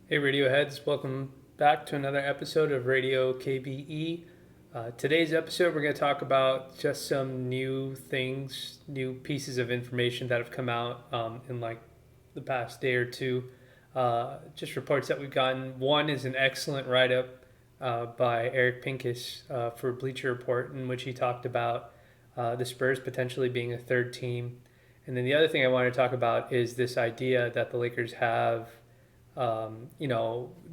Hey, Radioheads, welcome back to another episode of Radio KBE. Today's episode, we're going to talk about just some new things, new pieces of information that have come out in like the past day or two. Just reports that we've gotten. One is an excellent write up by Eric Pincus for Bleacher Report, in which he talked about the Spurs potentially being a third team. And then the other thing I want to talk about is this idea that the Lakers have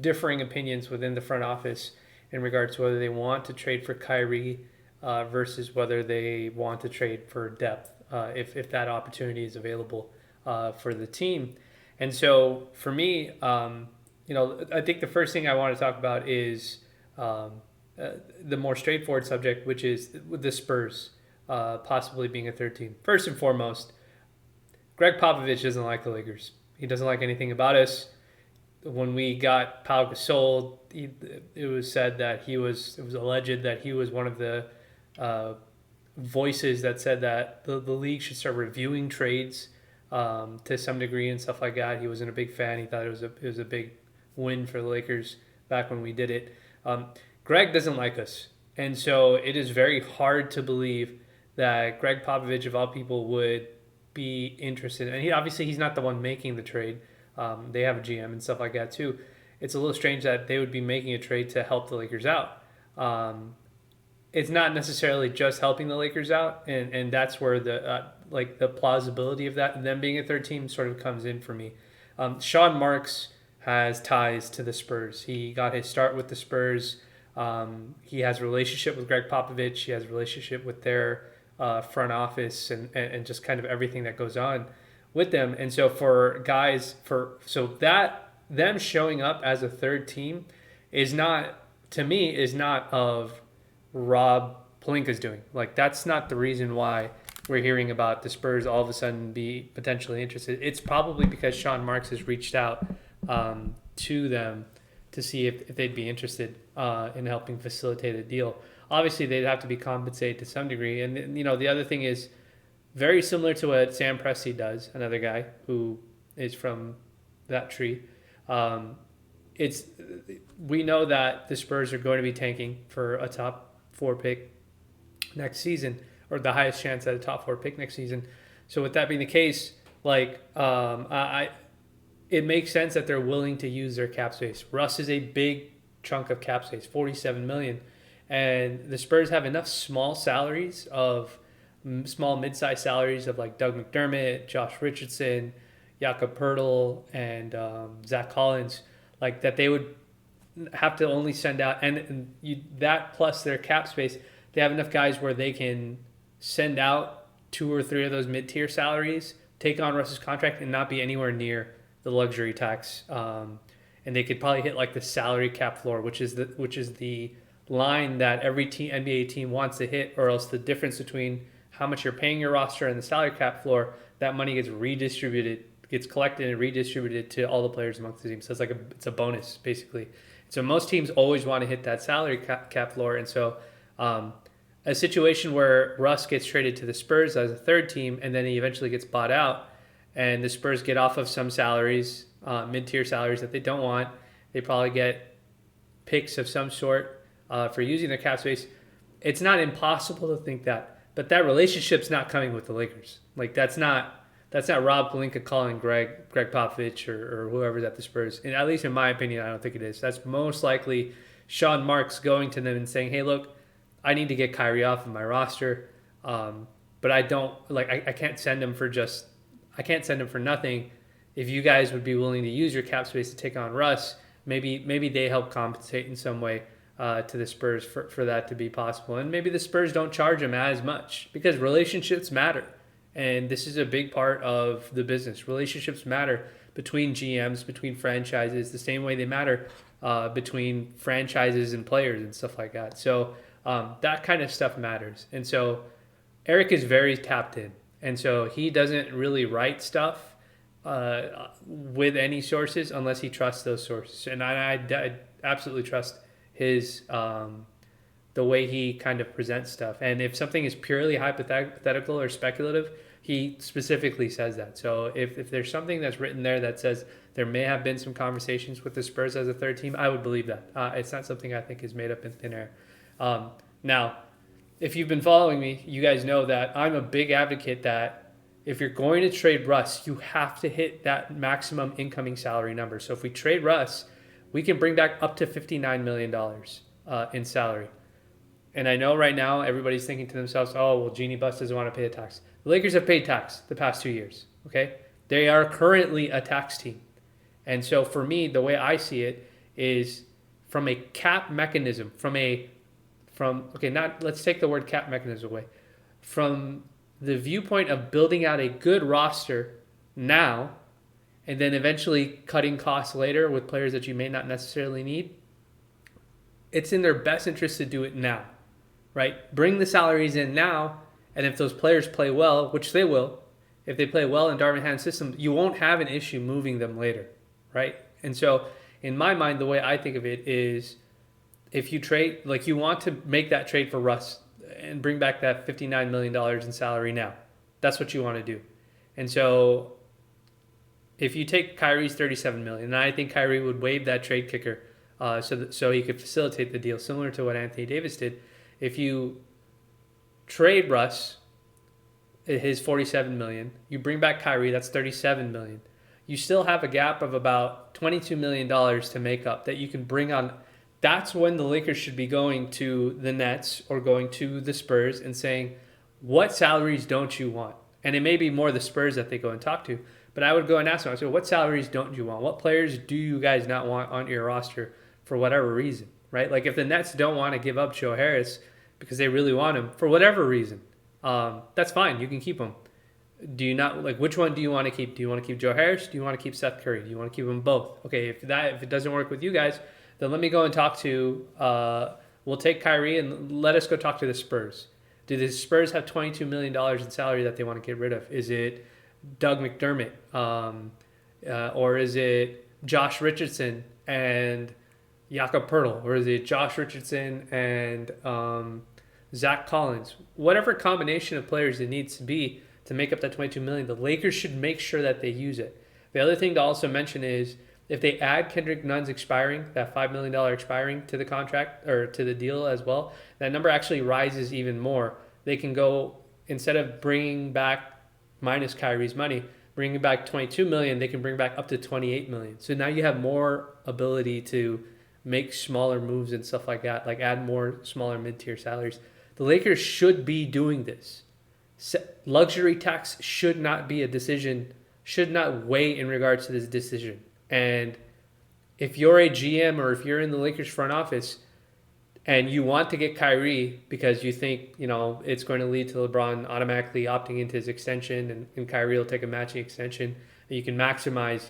differing opinions within the front office in regards to whether they want to trade for Kyrie versus whether they want to trade for depth if that opportunity is available for the team. And so for me, I think the first thing I want to talk about is the more straightforward subject, which is the Spurs possibly being a third team. First and foremost, Greg Popovich doesn't like the Lakers. He doesn't like anything about us. When we got Pau Gasol, it was said that it was alleged that he was one of the voices that said that the league should start reviewing trades to some degree and stuff like that. He wasn't a big fan. He thought it was a big win for the Lakers back when we did it. Greg doesn't like us, and so it is very hard to believe that Greg Popovich, of all people, would be interested. And he's not the one making the trade. They have a GM and stuff like that too. It's a little strange that they would be making a trade to help the Lakers out. It's not necessarily just helping the Lakers out, and that's where the plausibility of that them being a third team sort of comes in for me. Sean Marks has ties to the Spurs. He got his start with the Spurs. He has a relationship with Greg Popovich. He has a relationship with their front office and just kind of everything that goes on with them. And so for guys, that them showing up as a third team is not, to me, is not of Rob Pelinka's doing. Like, that's not the reason why we're hearing about the Spurs all of a sudden be potentially interested. It's probably because Sean Marks has reached out to them to see if they'd be interested in helping facilitate a deal. Obviously, they'd have to be compensated to some degree. And, the other thing is, very similar to what Sam Presti does, another guy who is from that tree. We know that the Spurs are going to be tanking for a top 4 pick next season, or the highest chance at a top 4 pick next season. So with that being the case, it makes sense that they're willing to use their cap space. Russ is a big chunk of cap space, $47 million, and the Spurs have enough small mid-sized salaries of like Doug McDermott, Josh Richardson, Jakob Pertl, and Zach Collins, like that they would have to only send out, that plus their cap space, they have enough guys where they can send out 2 or 3 of those mid-tier salaries, take on Russ's contract, and not be anywhere near the luxury tax. And they could probably hit like the salary cap floor, which is the line that every NBA team wants to hit, or else the difference between how much you're paying your roster and the salary cap floor, that money gets collected and redistributed to all the players amongst the team. So it's a bonus basically. So most teams always want to hit that salary cap floor, and so a situation where Russ gets traded to the Spurs as a third team, and then he eventually gets bought out, and the Spurs get off of some salaries, mid-tier salaries that they don't want. They probably get picks of some sort for using their cap space. It's not impossible to think that. But that relationship's not coming with the Lakers. Like that's not Rob Pelinka calling Greg Popovich or whoever's at the Spurs. And at least in my opinion, I don't think it is. That's most likely Sean Marks going to them and saying, "Hey, look, I need to get Kyrie off of my roster, but I don't I can't send him for nothing. If you guys would be willing to use your cap space to take on Russ, maybe they help compensate in some way." To the Spurs for that to be possible. And maybe the Spurs don't charge him as much because relationships matter. And this is a big part of the business. Relationships matter between GMs, between franchises, the same way they matter between franchises and players and stuff like that. So that kind of stuff matters. And so Eric is very tapped in. And so he doesn't really write stuff with any sources unless he trusts those sources. And I absolutely trust his the way he kind of presents stuff. And if something is purely hypothetical or speculative, he specifically says that. So if there's something that's written there that says there may have been some conversations with the Spurs as a third team. I would believe that. It's not something I think is made up in thin air. Now, if you've been following me, you guys know that I'm a big advocate that if you're going to trade Russ, you have to hit that maximum incoming salary number. So if we trade Russ, we can bring back up to $59 million in salary. And I know right now everybody's thinking to themselves, oh, well, Genie Bus doesn't want to pay a tax. The Lakers have paid tax the past 2 years, okay? They are currently a tax team. And so for me, the way I see it is from a cap mechanism, let's take the word cap mechanism away. From the viewpoint of building out a good roster now, and then eventually cutting costs later with players that you may not necessarily need, it's in their best interest to do it now, right? Bring the salaries in now, and if those players play well, which they will, if they play well in Darvin Ham's system, you won't have an issue moving them later, right? And so in my mind, the way I think of it is if you trade, like you want to make that trade for Russ and bring back that $59 million in salary now. That's what you want to do. And so if you take Kyrie's $37 million, and I think Kyrie would waive that trade kicker so he could facilitate the deal, similar to what Anthony Davis did. If you trade Russ, his $47 million, you bring back Kyrie, that's $37 million. You still have a gap of about $22 million to make up that you can bring on. That's when the Lakers should be going to the Nets or going to the Spurs and saying, what salaries don't you want? And it may be more the Spurs that they go and talk to, but I would go and ask them, I said, what salaries don't you want? What players do you guys not want on your roster for whatever reason, right? Like if the Nets don't want to give up Joe Harris because they really want him for whatever reason, that's fine. You can keep him. Do you not, like, which one do you want to keep? Do you want to keep Joe Harris? Do you want to keep Seth Curry? Do you want to keep them both? Okay, if it doesn't work with you guys, then let me go and talk to, we'll take Kyrie and let us go talk to the Spurs. Do the Spurs have $22 million in salary that they want to get rid of? Is it Doug McDermott? Or is it Josh Richardson and Jakob Pertl? Or is it Josh Richardson and Zach Collins? Whatever combination of players it needs to be to make up that $22 million, the Lakers should make sure that they use it. The other thing to also mention is if they add Kendrick Nunn's expiring, that $5 million expiring to the contract or to the deal as well, that number actually rises even more. They can go, instead of bringing back minus Kyrie's money, bringing back $22 million, they can bring back up to $28 million. So now you have more ability to make smaller moves and stuff like that, like add more smaller mid-tier salaries. The Lakers should be doing this. Luxury tax should not be a decision, should not weigh in regards to this decision. And if you're a GM or if you're in the Lakers front office and you want to get Kyrie because you think, it's going to lead to LeBron automatically opting into his extension and Kyrie will take a matching extension and you can maximize,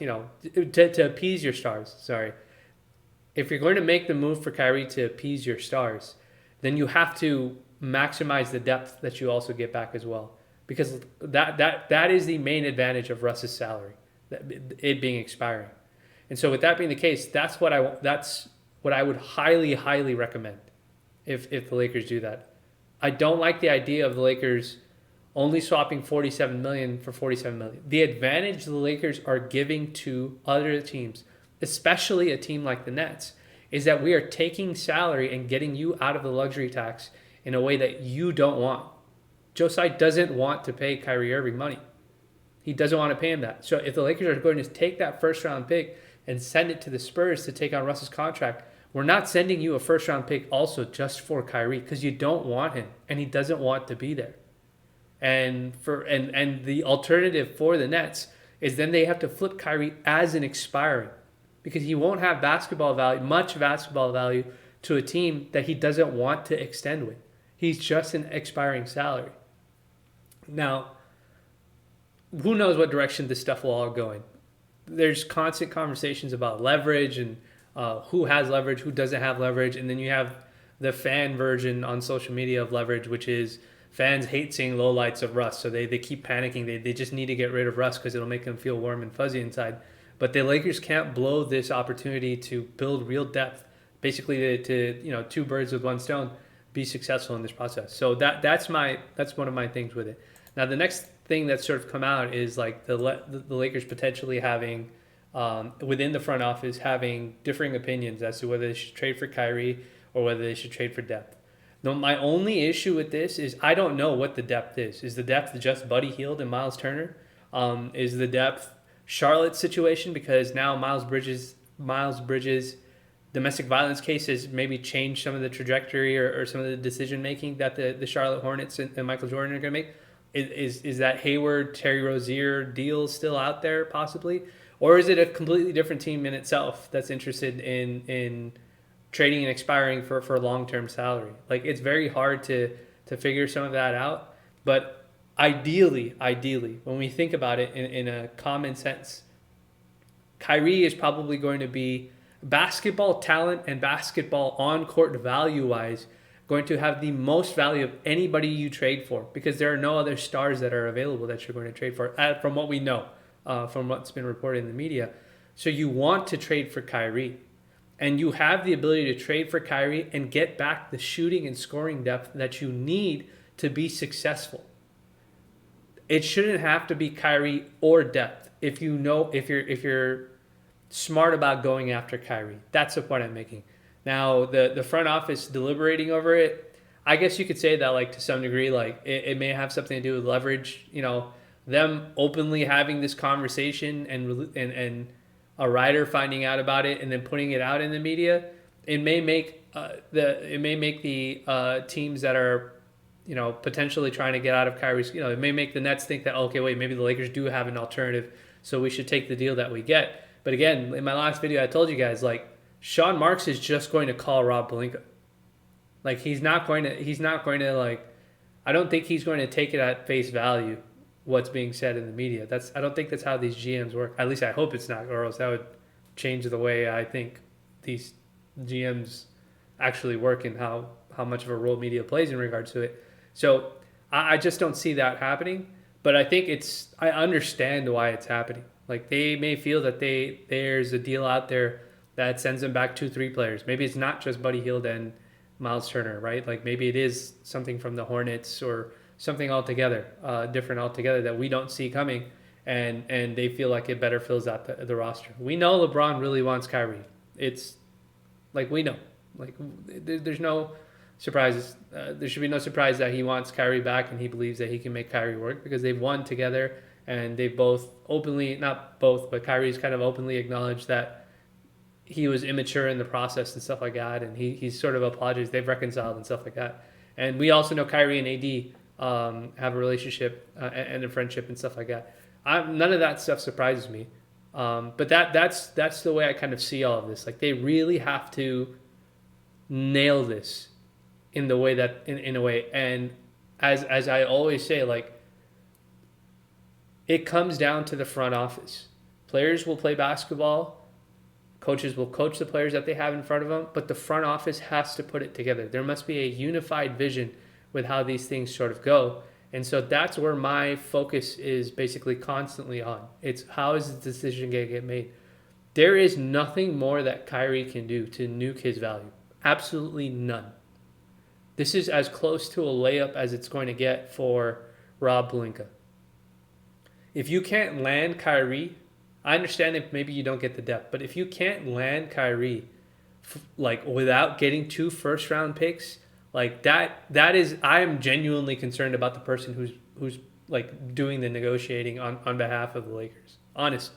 to appease your stars. Sorry. If you're going to make the move for Kyrie to appease your stars, then you have to maximize the depth that you also get back as well. Because that is the main advantage of Russ's salary, it being expiring. And so with that being the case, that's what I would highly, highly recommend if the Lakers do that. I don't like the idea of the Lakers only swapping $47 million for $47 million. The advantage the Lakers are giving to other teams, especially a team like the Nets, is that we are taking salary and getting you out of the luxury tax in a way that you don't want. Joe Tsai doesn't want to pay Kyrie Irving money. He doesn't want to pay him that. So if the Lakers are going to take that first round pick and send it to the Spurs to take on Russ's contract, we're not sending you a first round pick also just for Kyrie because you don't want him and he doesn't want to be there. And the alternative for the Nets is then they have to flip Kyrie as an expiring because he won't have much basketball value to a team that he doesn't want to extend with. He's just an expiring salary. Now, who knows what direction this stuff will all go in. There's constant conversations about leverage and who has leverage, who doesn't have leverage. And then you have the fan version on social media of leverage, which is fans hate seeing lowlights of Russ. So they keep panicking. They just need to get rid of Russ because it'll make them feel warm and fuzzy inside. But the Lakers can't blow this opportunity to build real depth, basically to two birds with one stone, be successful in this process. So that's one of my things with it. Now the next thing that's sort of come out is like the Lakers potentially having within the front office having differing opinions as to whether they should trade for Kyrie or whether they should trade for depth. No, my only issue with this is I don't know what the depth is. Is the depth just Buddy Hield and Miles Turner? Is the depth Charlotte's situation because now Miles Bridges domestic violence case has maybe changed some of the trajectory or some of the decision making that the Charlotte Hornets and Michael Jordan are going to make? Is that Hayward, Terry Rozier deal still out there possibly? Or is it a completely different team in itself that's interested in trading and expiring for long-term salary? Like, it's very hard to figure some of that out. But ideally, when we think about it in a common sense, Kyrie is probably going to be basketball talent and basketball on-court value-wise going to have the most value of anybody you trade for because there are no other stars that are available that you're going to trade for, from what we know, from what's been reported in the media. So you want to trade for Kyrie, and you have the ability to trade for Kyrie and get back the shooting and scoring depth that you need to be successful. It shouldn't have to be Kyrie or depth if you're smart about going after Kyrie. That's the point I'm making. Now, the front office deliberating over it, I guess you could say that, like, to some degree, like, it may have something to do with leverage. You know, them openly having this conversation and a writer finding out about it and then putting it out in the media, it may make the teams that are, you know, potentially trying to get out of Kyrie's, you know, it may make the Nets think that, okay, wait, maybe the Lakers do have an alternative, so we should take the deal that we get. But again, in my last video, I told you guys, like, Sean Marks is just going to call Rob Pelinka. Like, he's not going to like, I don't think he's going to take it at face value, what's being said in the media. I don't think that's how these GMs work. At least I hope it's not, or else that would change the way I think these GMs actually work and how much of a role media plays in regards to it. So I just don't see that happening. But I think I understand why it's happening. Like, they may feel that there's a deal out there that sends them back 2-3 players. Maybe it's not just Buddy Hield and Miles Turner, right? Like, maybe it is something from the Hornets or something altogether, different altogether that we don't see coming, and they feel like it better fills out the roster. We know LeBron really wants Kyrie. It's like, we know. Like, there's no surprises. There should be no surprise that he wants Kyrie back and he believes that he can make Kyrie work because they've won together. And they both openly, not both, but Kyrie's kind of openly acknowledged that he was immature in the process and stuff like that. And he's sort of apologized. They've reconciled and stuff like that. And we also know Kyrie and AD have a relationship and a friendship and stuff like that. None of that stuff surprises me. But that's the way I kind of see all of this. Like, they really have to nail this in the way that, in a way. And as I always say, like, it comes down to the front office. Players will play basketball. Coaches will coach the players that they have in front of them. But the front office has to put it together. There must be a unified vision with how these things sort of go. And so that's where my focus is basically constantly on. It's how is the decision going to get made? There is nothing more that Kyrie can do to nuke his value. Absolutely none. This is as close to a layup as it's going to get for Rob Pelinka. If you can't land Kyrie, I understand if maybe you don't get the depth, but if you can't land Kyrie, like, without getting 2 first-round picks, like, that is, I am genuinely concerned about the person who's like doing the negotiating on behalf of the Lakers, honestly.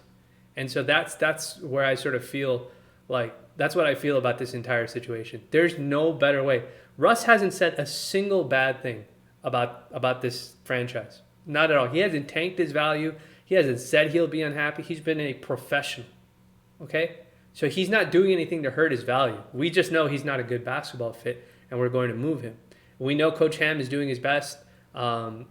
And so that's where I sort of feel like, that's what I feel about this entire situation. There's no better way. Russ hasn't said a single bad thing about this franchise. Not at all. He hasn't tanked his value. He hasn't said he'll be unhappy. He's been a professional. Okay? So he's not doing anything to hurt his value. We just know he's not a good basketball fit, and we're going to move him. We know Coach Ham is doing his best.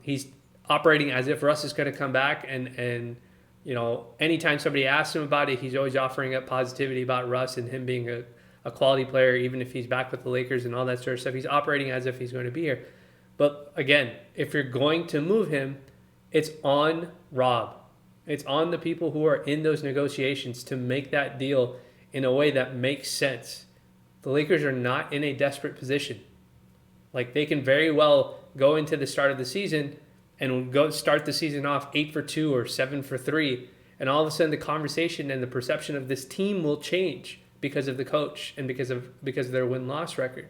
He's operating as if Russ is going to come back, and you know, anytime somebody asks him about it, he's always offering up positivity about Russ and him being a quality player, even if he's back with the Lakers and all that sort of stuff. He's operating as if he's going to be here. But again, if you're going to move him, it's on Rob. It's on the people who are in those negotiations to make that deal in a way that makes sense. The Lakers are not in a desperate position. Like, they can very well go into the start of the season and go start the season off 8 for 2 or 7 for 3 and all of a sudden the conversation and the perception of this team will change because of the coach and because of their win-loss record.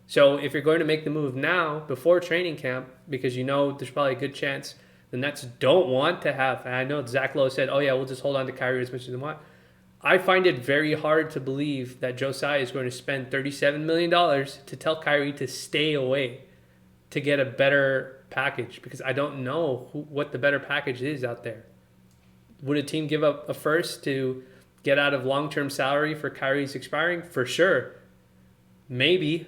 So if you're going to make the move now before training camp, because you know there's probably a good chance the Nets don't want to have, and I know Zach Lowe said, oh yeah, we'll just hold on to Kyrie as much as they want. I find it very hard to believe that Josiah is going to spend $37 million to tell Kyrie to stay away to get a better package, because I don't know what the better package is out there. Would a team give up a first to get out of long-term salary for Kyrie's expiring? For sure. Maybe.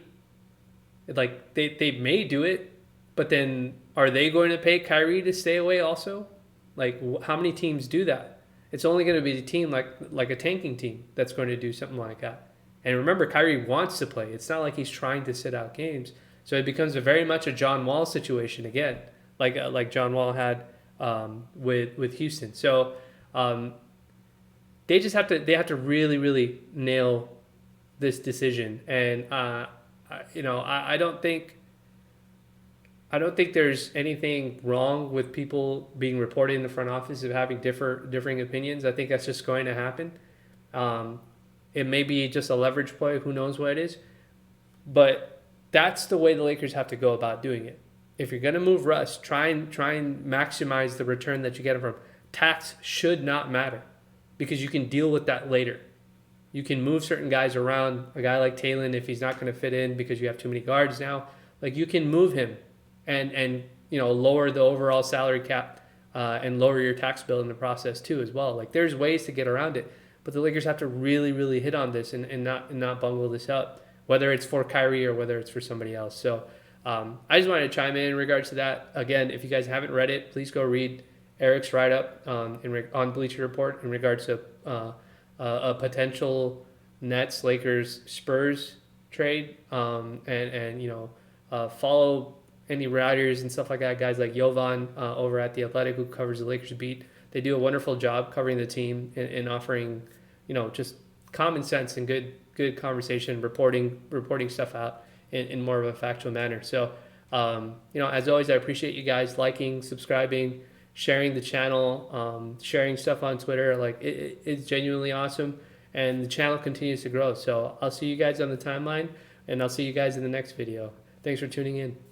Like, they may do it, but then are they going to pay Kyrie to stay away also? Like, how many teams do that? It's only going to be a team like a tanking team that's going to do something like that. And remember, Kyrie wants to play. It's not like he's trying to sit out games. So it becomes very much a John Wall situation again, like John Wall had with Houston. So they have to really, really nail this decision. And I don't think there's anything wrong with people being reported in the front office of having differing opinions. I think that's just going to happen. It may be just a leverage play. Who knows what it is? But that's the way the Lakers have to go about doing it. If you're going to move Russ, try and maximize the return that you get from him. Tax should not matter, because you can deal with that later. You can move certain guys around. A guy like Taylor, if he's not going to fit in because you have too many guards now, like, you can move him and lower the overall salary cap and lower your tax bill in the process too as well. Like, there's ways to get around it, but the Lakers have to really, really hit on this and not bungle this up, whether it's for Kyrie or whether it's for somebody else. So I just wanted to chime in regards to that. Again, if you guys haven't read it, please go read Eric's write-up on Bleacher Report in regards to a potential Nets, Lakers, Spurs trade, and follow any writers and stuff like that, guys like Jovan over at The Athletic, who covers the Lakers beat. They do a wonderful job covering the team and offering, just common sense and good conversation, reporting stuff out in more of a factual manner. So, as always, I appreciate you guys liking, subscribing, sharing the channel, sharing stuff on Twitter. Like, it's genuinely awesome, and the channel continues to grow. So I'll see you guys on the timeline, and I'll see you guys in the next video. Thanks for tuning in.